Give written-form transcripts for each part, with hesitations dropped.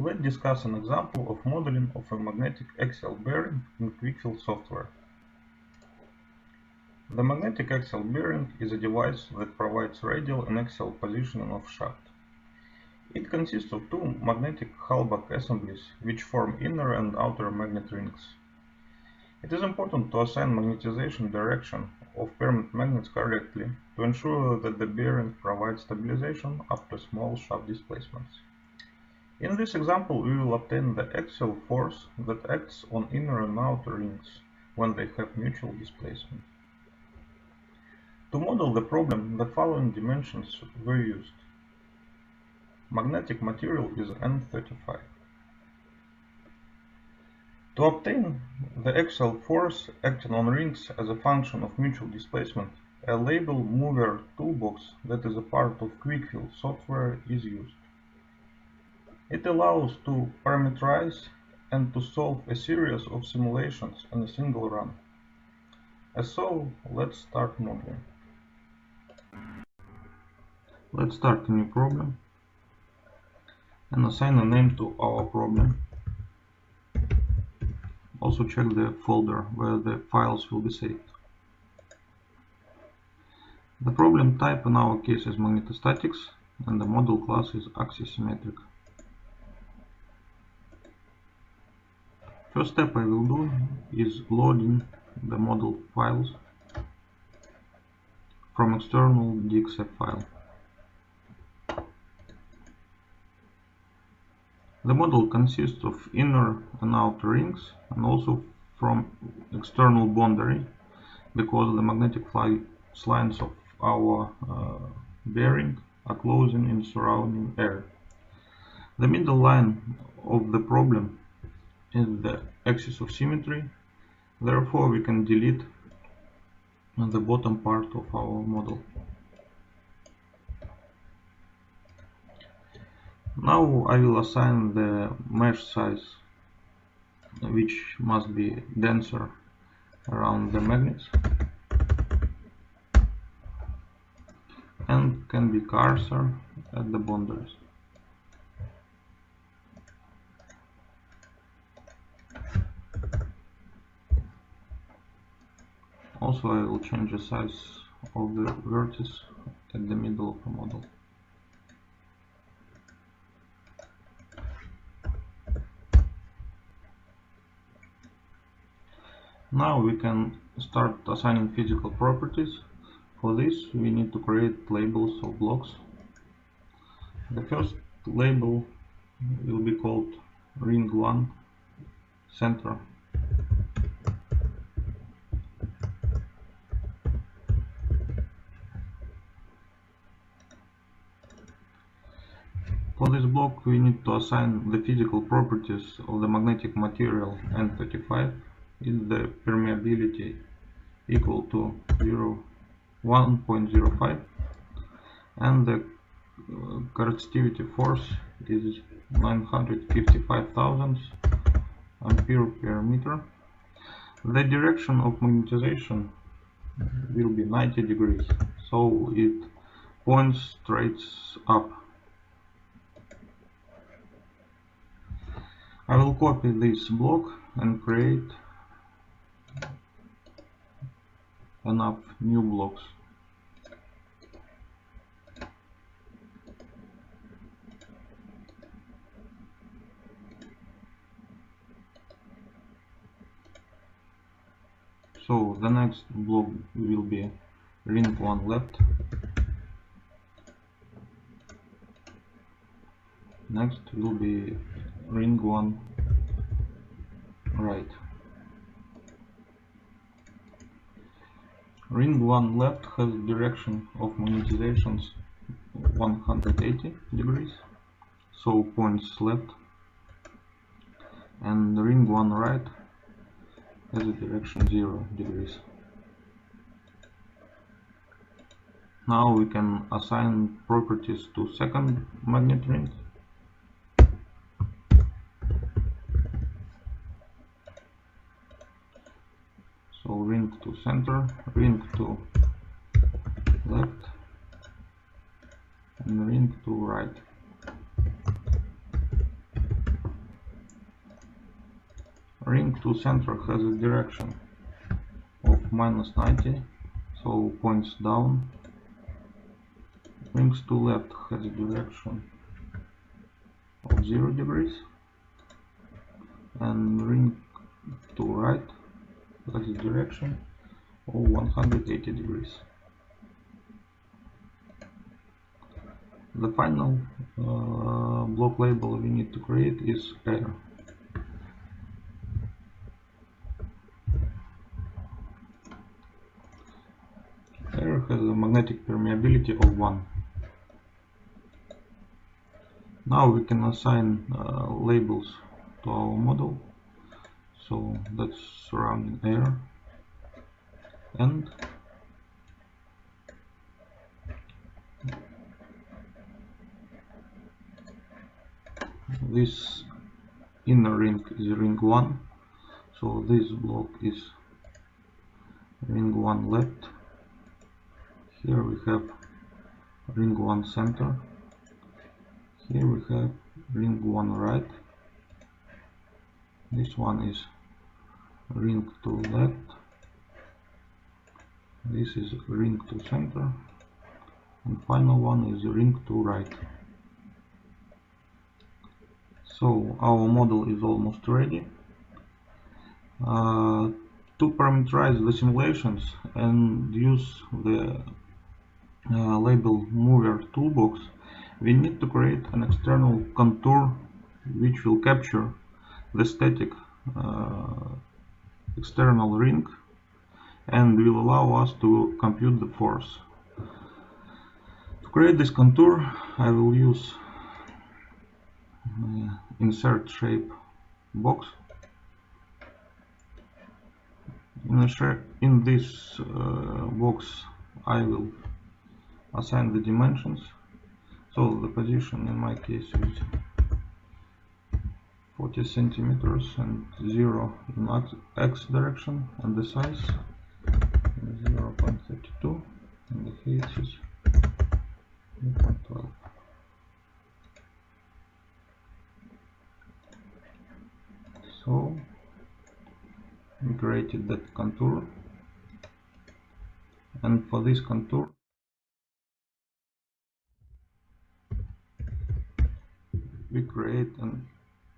Let's discuss an example of modeling of a magnetic axial bearing in QuickField software. The magnetic axial bearing is a device that provides radial and axial positioning of shaft. It consists of two magnetic Hallback assemblies which form inner and outer magnet rings. It is important to assign magnetization direction of permanent magnets correctly to ensure that the bearing provides stabilization after small shaft displacements. In this example, we will obtain the axial force that acts on inner and outer rings when they have mutual displacement. To model the problem, the following dimensions were used. Magnetic material is N35. To obtain the axial force acting on rings as a function of mutual displacement, a label mover toolbox that is a part of QuickField software is used. It allows to parameterize and to solve a series of simulations in a single run. So, let's start modeling. Let's start a new problem and assign a name to our problem. Also check the folder where the files will be saved. The problem type in our case is magnetostatics and the model class is axisymmetric. First step I will do is loading the model files from external DXF file. The model consists of inner and outer rings and also from external boundary because the magnetic flux lines of our bearing are closing in surrounding air. The middle line of the problem is the axis of symmetry, therefore we can delete the bottom part of our model. Now I will assign the mesh size, which must be denser around the magnets and can be coarser at the boundaries. Also I will change the size of the vertex at the middle of the model. Now we can start assigning physical properties. For this we need to create labels of blocks. The first label will be called ring 1 center. For this block we need to assign the physical properties of the magnetic material N35. Is the permeability equal to 1.05 and the corrosivity force is 955,000 ampere per meter. The direction of magnetization will be 90 degrees, so it points straight up. I will copy this block and create enough new blocks. So the next block will be ring 1 left, next will be ring 1 right. Ring 1 left has direction of magnetizations 180 degrees, so points left, and ring 1 right has a direction 0 degrees. Now we can assign properties to second magnet ring. So ring to center, ring to left, and ring to right. ring to center has a direction of -90, so points down. Rings to left has a direction of 0 degrees, and ring to right has a direction of 180 degrees. The final block label we need to create is air. Air has a magnetic permeability of 1. Now we can assign labels to our model. So that's surrounding air, and this inner ring is ring 1, so this block is ring 1 left. Here we have ring 1 center. Here we have ring 1 right. This one is ring to left. This is ring to center, and final one is ring to right. So our model is almost ready. To parameterize the simulations and use the label mover toolbox, we need to create an external contour which will capture the static external ring and will allow us to compute the force. To create this contour, I will use insert shape box. In this box I will assign the dimensions. So the position in my case is 40 centimeters and 0 in x direction, and the size is 0.32, and the height is 0.12. So we created that contour, and for this contour we create an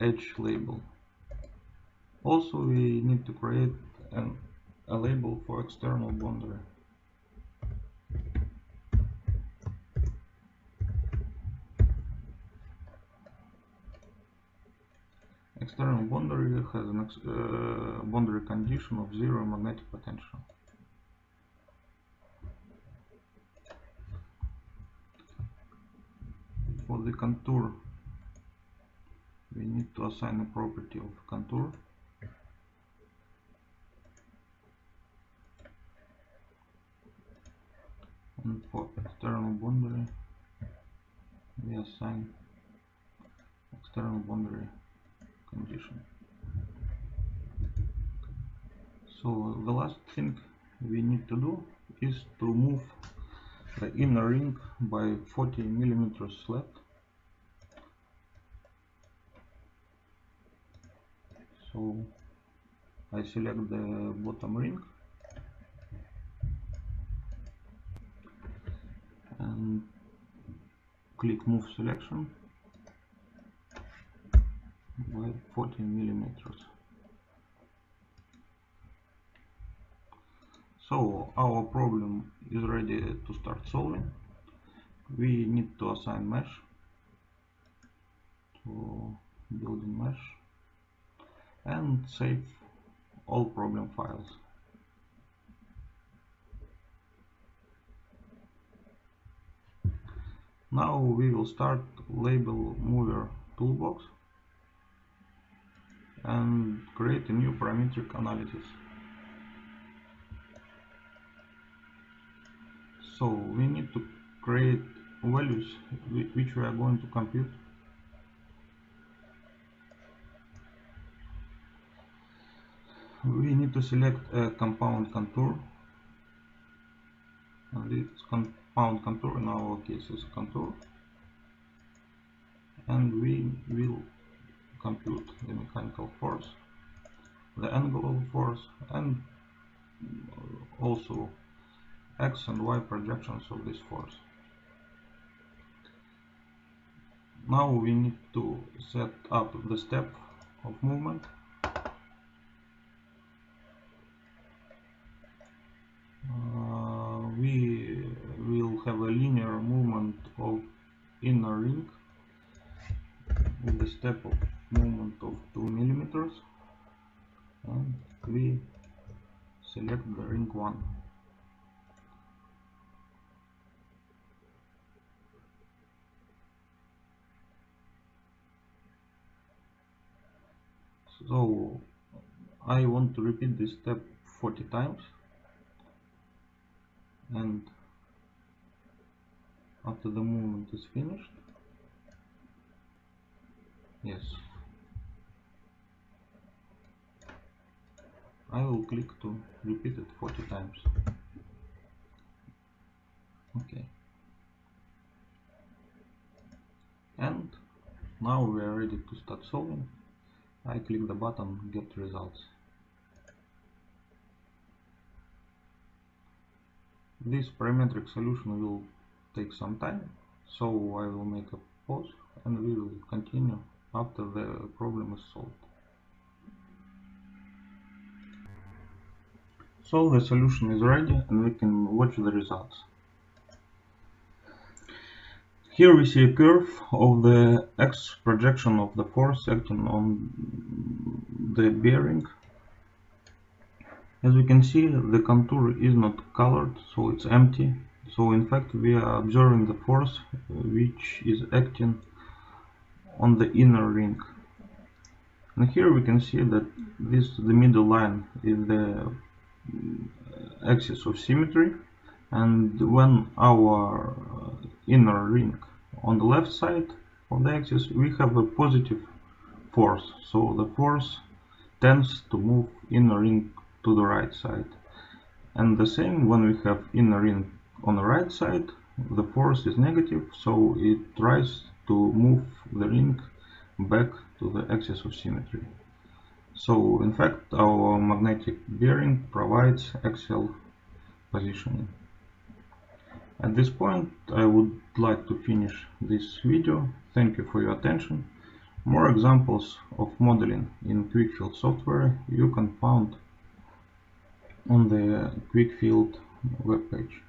edge label. Also we need to create a label for external boundary. External boundary has an boundary condition of 0 magnetic potential. For the contour, we need to assign a property of contour. And for external boundary, we assign external boundary condition. So the last thing we need to do is to move the inner ring by 40 millimeters left. So I select the bottom ring and click move selection by 40 millimeters. So our problem is ready to start solving. We need to assign mesh to building mesh and save all problem files. Now we will start label mover toolbox and create a new parametric analysis. So we need to create values which we are going to compute. We need to select a compound contour, and this compound contour in our case is contour, and we will compute the mechanical force the angle of force, and also x and y projections of this force. Now we need to set up the step of movement. We will have a linear movement of inner ring with the step of movement of 2 millimeters, and we select the ring 1. So I want to repeat this step 40 times, and after the movement is finished, yes, I will click to repeat it 40 times. Okay. And now we are ready to start solving. I click the button Get Results. This parametric solution will take some time, so I will make a pause and we will continue after the problem is solved. So the solution is ready and we can watch the results. Here we see a curve of the x projection of the force acting on the bearing. As we can see, the contour is not colored, so it's empty. So in fact we are observing the force which is acting on the inner ring. And here we can see that the middle line is the axis of symmetry, and when our inner ring on the left side of the axis, we have a positive force, so the force tends to move inner ring to the right side. And the same when we have inner ring on the right side, the force is negative, so it tries to move the ring back to the axis of symmetry. So in fact our magnetic bearing provides axial positioning. At this point I would like to finish this video. Thank you for your attention. More examples of modeling in QuickField software you can find on the QuickField webpage.